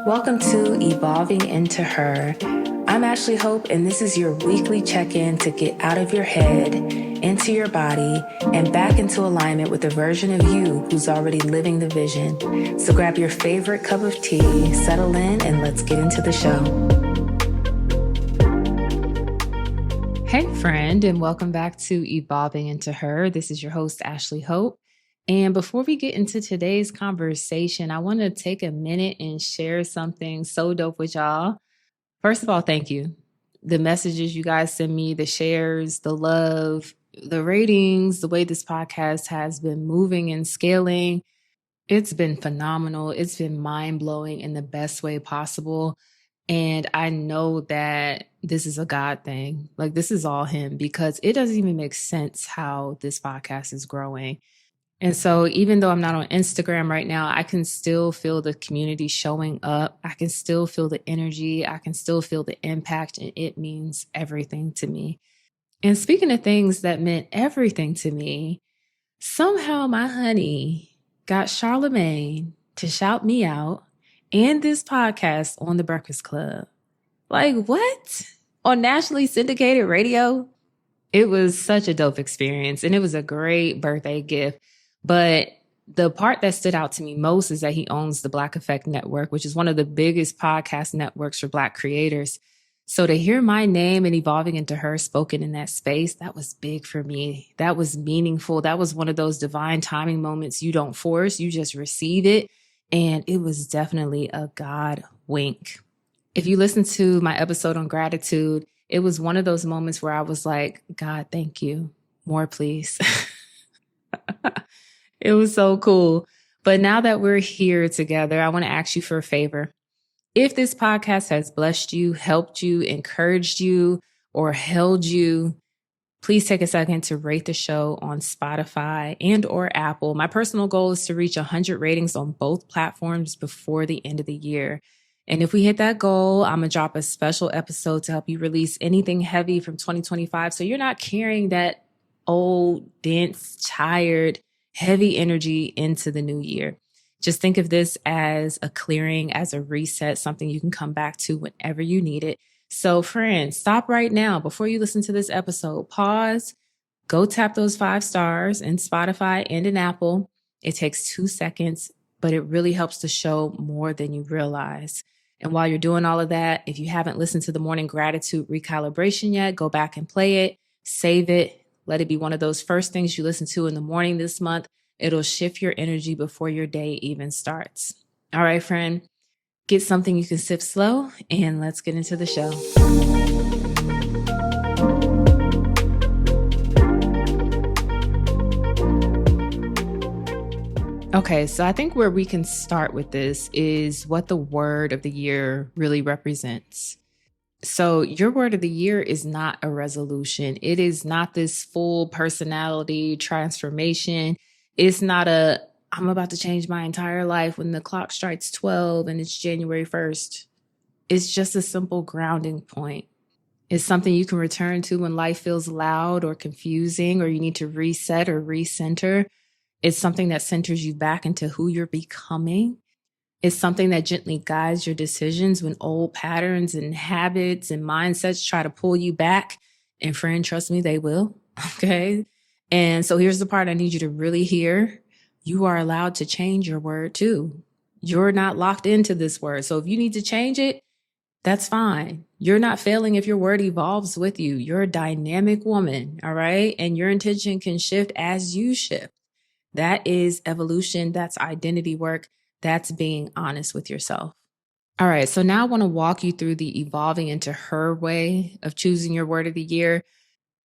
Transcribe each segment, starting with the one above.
Welcome to Evolving Into Her. I'm Ashley Hope, and this is your weekly check-in to get out of your head, into your body, and back into alignment with the version of you who's already living the vision. So grab your favorite cup of tea, settle in, and let's get into the show. Hey, friend, and welcome back to Evolving Into Her. This is your host, Ashley Hope. And before we get into today's conversation, I want to take a minute and share something so dope with y'all. First of all, thank you. The messages you guys send me, the shares, the love, the ratings, the way this podcast has been moving and scaling, it's been phenomenal. It's been mind-blowing in the best way possible. And I know that this is a God thing. Like, this is all him, because it doesn't even make sense how this podcast is growing. And so even though I'm not on Instagram right now, I can still feel the community showing up. I can still feel the energy. I can still feel the impact, and it means everything to me. And speaking of things that meant everything to me, somehow my honey got Charlemagne to shout me out and this podcast on The Breakfast Club. Like, what? On nationally syndicated radio? It was such a dope experience, and it was a great birthday gift. But the part that stood out to me most is that he owns the Black Effect Network, which is one of the biggest podcast networks for Black creators. So to hear my name and Evolving Into Her spoken in that space, that was big for me. That was meaningful. That was one of those divine timing moments you don't force, you just receive it. And it was definitely a God wink. If you listen to my episode on gratitude, it was one of those moments where I was like, God, thank you. More, please. It was so cool. But now that we're here together, I want to ask you for a favor. If this podcast has blessed you, helped you, encouraged you, or held you, please take a second to rate the show on Spotify and or Apple. My personal goal is to reach 100 ratings on both platforms before the end of the year. And if we hit that goal, I'm going to drop a special episode to help you release anything heavy from 2025. So you're not carrying that old, dense, tired, heavy energy into the new year. Just think of this as a clearing, as a reset, something you can come back to whenever you need it. So friends, stop right now before you listen to this episode. Pause, go tap those 5 stars in Spotify and in Apple. It takes 2 seconds, but it really helps the show more than you realize. And while you're doing all of that, if you haven't listened to the morning gratitude recalibration yet, go back and play it, save it. Let it be one of those first things you listen to in the morning this month. It'll shift your energy before your day even starts. All right, friend, get something you can sip slow, and let's get into the show. Okay, so I think where we can start with this is what the word of the year really represents. So your word of the year is not a resolution. It is not this full personality transformation. It's not I'm about to change my entire life when the clock strikes 12 and it's January 1st. It's just a simple grounding point. It's something you can return to when life feels loud or confusing, or you need to reset or recenter. It's something that centers you back into who you're becoming. It's something that gently guides your decisions when old patterns and habits and mindsets try to pull you back. And friend, trust me, they will. Okay. And so here's the part I need you to really hear. You are allowed to change your word too. You're not locked into this word. So if you need to change it, that's fine. You're not failing if your word evolves with you. You're a dynamic woman. All right. And your intention can shift as you shift. That is evolution. That's identity work. That's being honest with yourself. All right. So now I want to walk you through the evolving into her way of choosing your word of the year.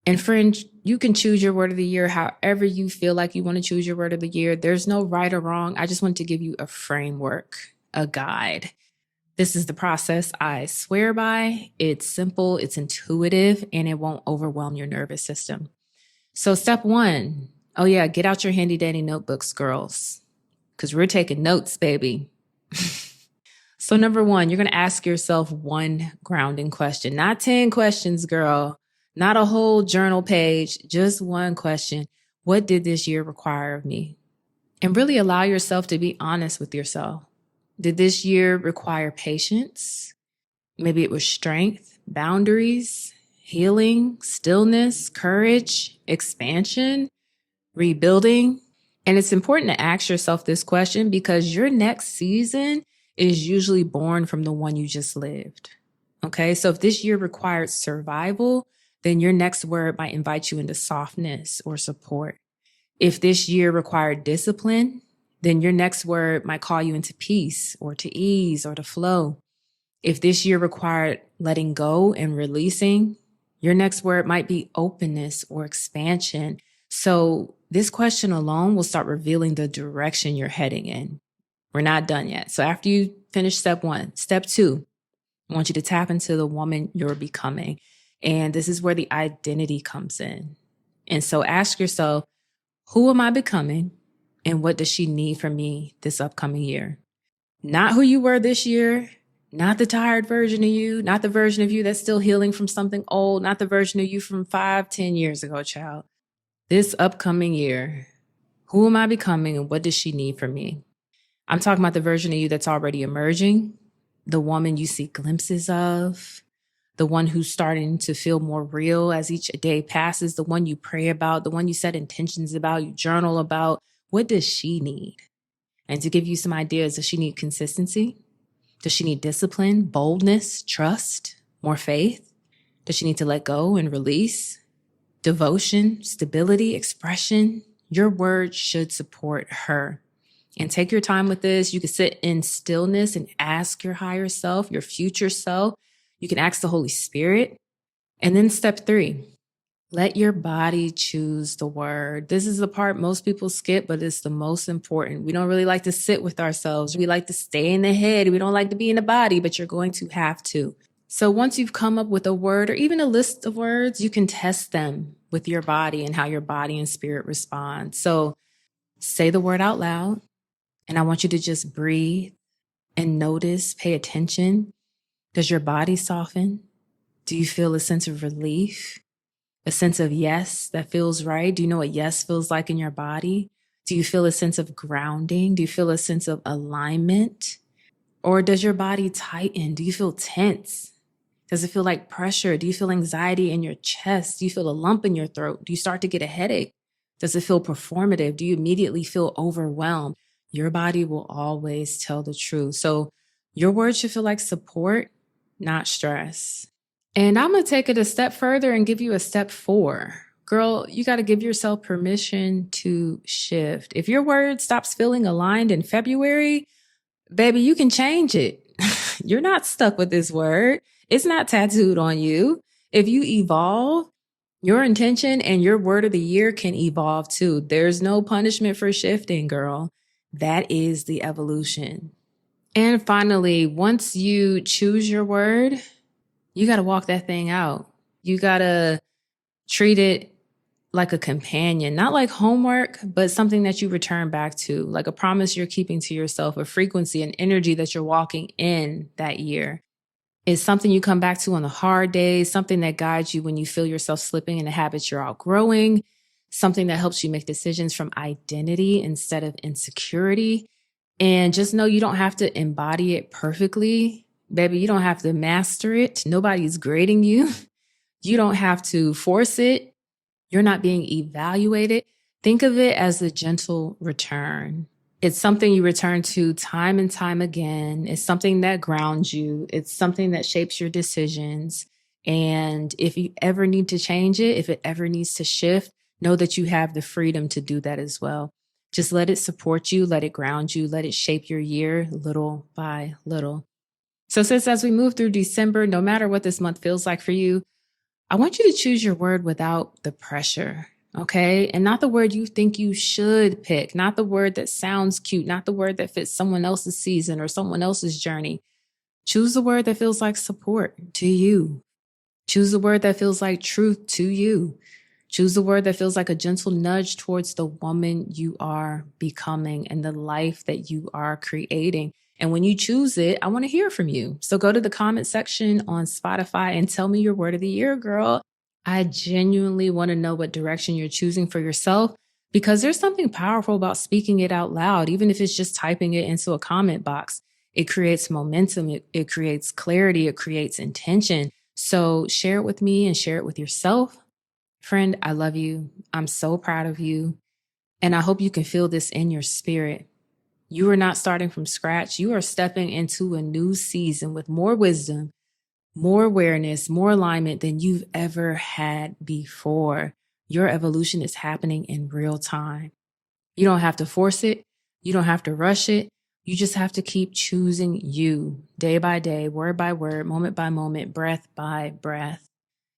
And friend, you can choose your word of the year however you feel like you want to choose your word of the year. There's no right or wrong. I just want to give you a framework, a guide. This is the process I swear by. It's simple, it's intuitive, and it won't overwhelm your nervous system. So step 1, oh yeah, get out your handy dandy notebooks, girls, because we're taking notes, baby. So number 1, you're going to ask yourself one grounding question, not 10 questions, girl, not a whole journal page, just one question. What did this year require of me? And really allow yourself to be honest with yourself. Did this year require patience? Maybe it was strength, boundaries, healing, stillness, courage, expansion, rebuilding. And it's important to ask yourself this question because your next season is usually born from the one you just lived. Okay, so if this year required survival, then your next word might invite you into softness or support. If this year required discipline, then your next word might call you into peace or to ease or to flow. If this year required letting go and releasing, your next word might be openness or expansion. So this question alone will start revealing the direction you're heading in. We're not done yet. So after you finish step 1, step 2, I want you to tap into the woman you're becoming. And this is where the identity comes in. And so ask yourself, who am I becoming? And what does she need from me this upcoming year? Not who you were this year, not the tired version of you, not the version of you that's still healing from something old, not the version of you from 5-10 years ago, child. This upcoming year, who am I becoming and what does she need from me? I'm talking about the version of you that's already emerging, the woman you see glimpses of, the one who's starting to feel more real as each day passes, the one you pray about, the one you set intentions about, you journal about. What does she need? And to give you some ideas, does she need consistency? Does she need discipline, boldness, trust, more faith? Does she need to let go and release? Devotion, stability, expression? Your words should support her. And take your time with this. You can sit in stillness and ask your higher self, your future self. You can ask the Holy Spirit. And then step 3, let your body choose the word. This is the part most people skip, but it's the most important. We don't really like to sit with ourselves. We like to stay in the head. We don't like to be in the body, but you're going to have to. So once you've come up with a word or even a list of words, you can test them with your body and how your body and spirit respond. So say the word out loud. And I want you to just breathe and notice, pay attention. Does your body soften? Do you feel a sense of relief? A sense of yes that feels right? Do you know what yes feels like in your body? Do you feel a sense of grounding? Do you feel a sense of alignment? Or does your body tighten? Do you feel tense? Does it feel like pressure? Do you feel anxiety in your chest? Do you feel a lump in your throat? Do you start to get a headache? Does it feel performative? Do you immediately feel overwhelmed? Your body will always tell the truth. So your words should feel like support, not stress. And I'm going to take it a step further and give you a step 4. Girl, you got to give yourself permission to shift. If your word stops feeling aligned in February, baby, you can change it. You're not stuck with this word. It's not tattooed on you. If you evolve, your intention and your word of the year can evolve too. There's no punishment for shifting, girl. That is the evolution. And finally, once you choose your word, you got to walk that thing out. You got to treat it like a companion, not like homework, but something that you return back to, like a promise you're keeping to yourself, a frequency and energy that you're walking in that year. It's something you come back to on the hard days, something that guides you when you feel yourself slipping into habits you're outgrowing, something that helps you make decisions from identity instead of insecurity. And just know you don't have to embody it perfectly. Baby, you don't have to master it. Nobody's grading you. You don't have to force it. You're not being evaluated. Think of it as a gentle return. It's something you return to time and time again. It's something that grounds you. It's something that shapes your decisions. And if you ever need to change it, if it ever needs to shift, know that you have the freedom to do that as well. Just let it support you, let it ground you, let it shape your year little by little. So sis, as we move through December, no matter what this month feels like for you, I want you to choose your word without the pressure, okay? And not the word you think you should pick, not the word that sounds cute, not the word that fits someone else's season or someone else's journey. Choose the word that feels like support to you. Choose the word that feels like truth to you. Choose the word that feels like a gentle nudge towards the woman you are becoming and the life that you are creating. And when you choose it, I want to hear from you. So go to the comment section on Spotify and tell me your word of the year, girl. I genuinely want to know what direction you're choosing for yourself because there's something powerful about speaking it out loud, even if it's just typing it into a comment box. It creates momentum. It creates clarity. It creates intention. So share it with me and share it with yourself. Friend, I love you. I'm so proud of you. And I hope you can feel this in your spirit. You are not starting from scratch. You are stepping into a new season with more wisdom, more awareness, more alignment than you've ever had before. Your evolution is happening in real time. You don't have to force it. You don't have to rush it. You just have to keep choosing you day by day, word by word, moment by moment, breath by breath.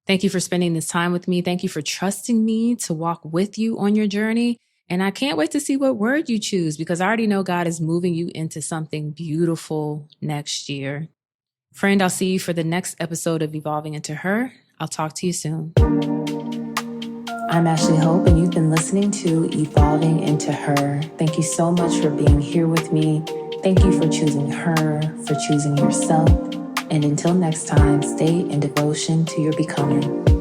Thank you for spending this time with me. Thank you for trusting me to walk with you on your journey. And I can't wait to see what word you choose, because I already know God is moving you into something beautiful next year. Friend, I'll see you for the next episode of Evolving Into Her. I'll talk to you soon. I'm Ashley Hope, and you've been listening to Evolving Into Her. Thank you so much for being here with me. Thank you for choosing her, for choosing yourself. And until next time, stay in devotion to your becoming.